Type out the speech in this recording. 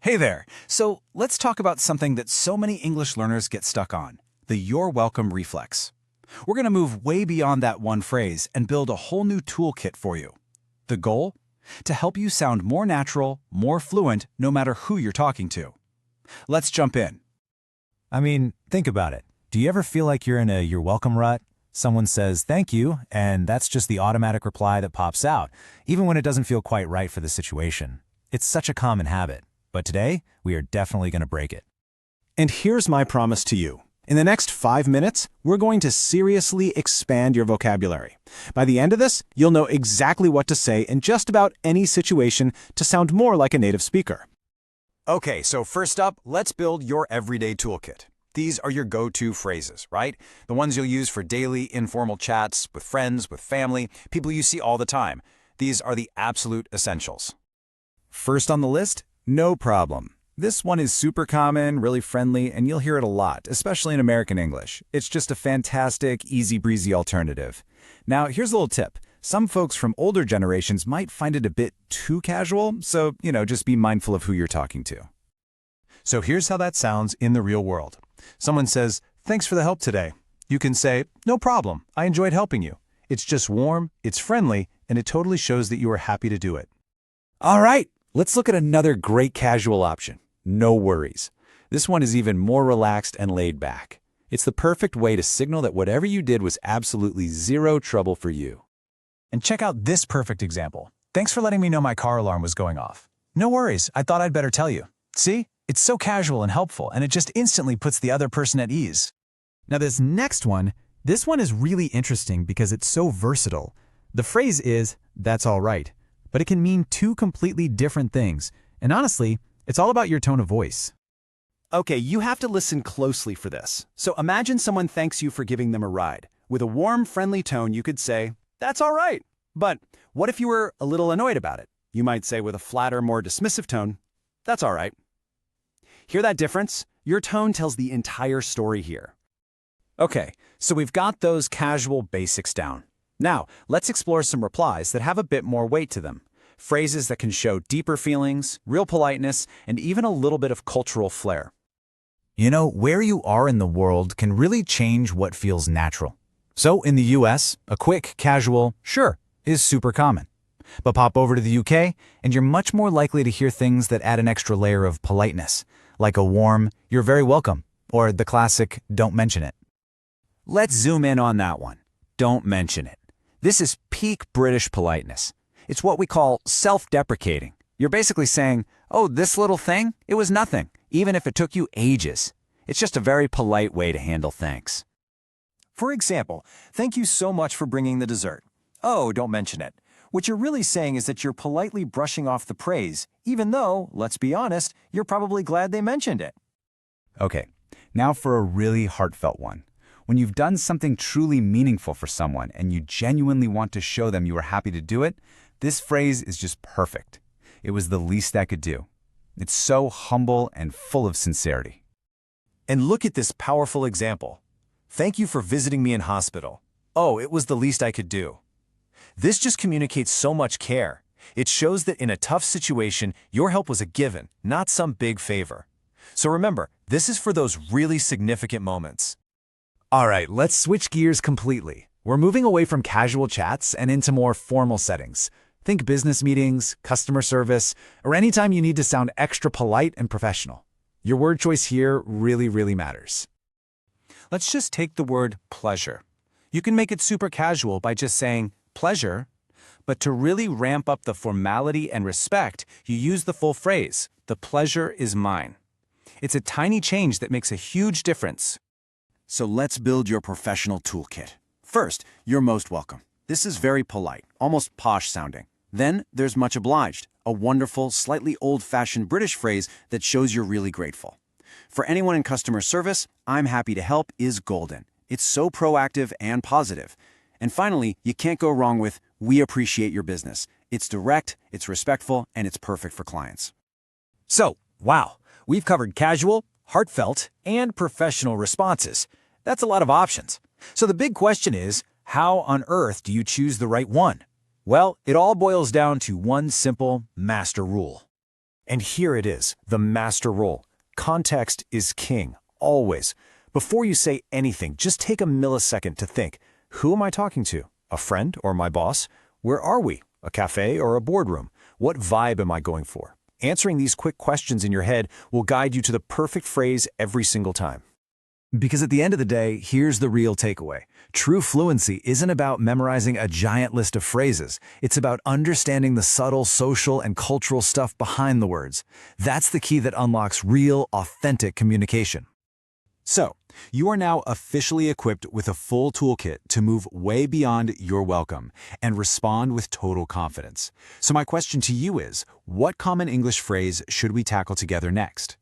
Hey there! So let's talk about something that so many English learners get stuck on, the "you're welcome" reflex. We're going to move way beyond that one phrase and build a whole new toolkit for you. The goal? To help you sound more natural, more fluent, no matter who you're talking to. Let's jump in. Think about it. Do you ever feel like you're in a "you're welcome" rut? Someone says thank you, and that's just the automatic reply that pops out, even when it doesn't feel quite right for the situation. It's such a common habit. But today, we are definitely going to break it. And here's my promise to you. In the next 5 minutes, we're going to seriously expand your vocabulary. By the end of this, you'll know exactly what to say in just about any situation to sound more like a native speaker. Okay, so first up, let's build your everyday toolkit. These are your go-to phrases, right? The ones you'll use for daily, informal chats with friends, with family, people you see all the time. These are the absolute essentials. First on the list, no problem. This one is super common, really friendly, and you'll hear it a lot, especially in American English. It's just a fantastic, easy-breezy alternative. Now, here's a little tip. Some folks from older generations might find it a bit too casual, so, just be mindful of who you're talking to. So here's how that sounds in the real world. Someone says, "Thanks for the help today." You can say, "No problem. I enjoyed helping you." It's just warm, it's friendly, and it totally shows that you are happy to do it. All right, let's look at another great casual option. No worries. This one is even more relaxed and laid back. It's the perfect way to signal that whatever you did was absolutely zero trouble for you. And check out this perfect example. "Thanks for letting me know my car alarm was going off." "No worries, I thought I'd better tell you." See? It's so casual and helpful, and it just instantly puts the other person at ease. Now this next one, this one is really interesting because it's so versatile. The phrase is, "that's all right," but it can mean two completely different things. And honestly, it's all about your tone of voice. Okay, you have to listen closely for this. So imagine someone thanks you for giving them a ride. With a warm, friendly tone, you could say, "That's all right." But what if you were a little annoyed about it? You might say with a flatter, more dismissive tone, "That's all right." Hear that difference? Your tone tells the entire story here. Okay, so we've got those casual basics down. Now, let's explore some replies that have a bit more weight to them. Phrases that can show deeper feelings, real politeness, and even a little bit of cultural flair. Where you are in the world can really change what feels natural. So in the US, a quick, casual, "sure," is super common. But pop over to the UK, and you're much more likely to hear things that add an extra layer of politeness, like a warm, "you're very welcome," or the classic, "don't mention it." Let's zoom in on that one. Don't mention it. This is peak British politeness. It's what we call self-deprecating. You're basically saying, "Oh, this little thing? It was nothing, even if it took you ages." It's just a very polite way to handle thanks. For example, "Thank you so much for bringing the dessert." "Oh, don't mention it." What you're really saying is that you're politely brushing off the praise, even though, let's be honest, you're probably glad they mentioned it. Okay, now for a really heartfelt one. When you've done something truly meaningful for someone and you genuinely want to show them you were happy to do it, this phrase is just perfect. It was the least I could do. It's so humble and full of sincerity. And look at this powerful example. "Thank you for visiting me in hospital." "Oh, it was the least I could do." This just communicates so much care. It shows that in a tough situation, your help was a given, not some big favor. So remember, this is for those really significant moments. All right, let's switch gears completely. We're moving away from casual chats and into more formal settings. Think business meetings, customer service, or anytime you need to sound extra polite and professional. Your word choice here really matters. Let's just take the word pleasure. You can make it super casual by just saying pleasure, but to really ramp up the formality and respect, you use the full phrase, "The pleasure is mine." It's a tiny change that makes a huge difference. So let's build your professional toolkit. First, "you're most welcome." This is very polite, almost posh sounding. Then there's "much obliged," a wonderful, slightly old-fashioned British phrase that shows you're really grateful. For anyone in customer service, "I'm happy to help" is golden. It's so proactive and positive. And finally, you can't go wrong with "we appreciate your business." It's direct, it's respectful, and it's perfect for clients. So, wow, we've covered casual, heartfelt, and professional responses. That's a lot of options. So the big question is, how on earth do you choose the right one? Well, it all boils down to one simple master rule. And here it is, the master rule. Context is king, always. Before you say anything, just take a millisecond to think, who am I talking to? A friend or my boss? Where are we? A cafe or a boardroom? What vibe am I going for? Answering these quick questions in your head will guide you to the perfect phrase every single time. Because at the end of the day, here's the real takeaway. True fluency isn't about memorizing a giant list of phrases. It's about understanding the subtle social and cultural stuff behind the words. That's the key that unlocks real, authentic communication. So, you are now officially equipped with a full toolkit to move way beyond "you're welcome" and respond with total confidence. So my question to you is, what common English phrase should we tackle together next?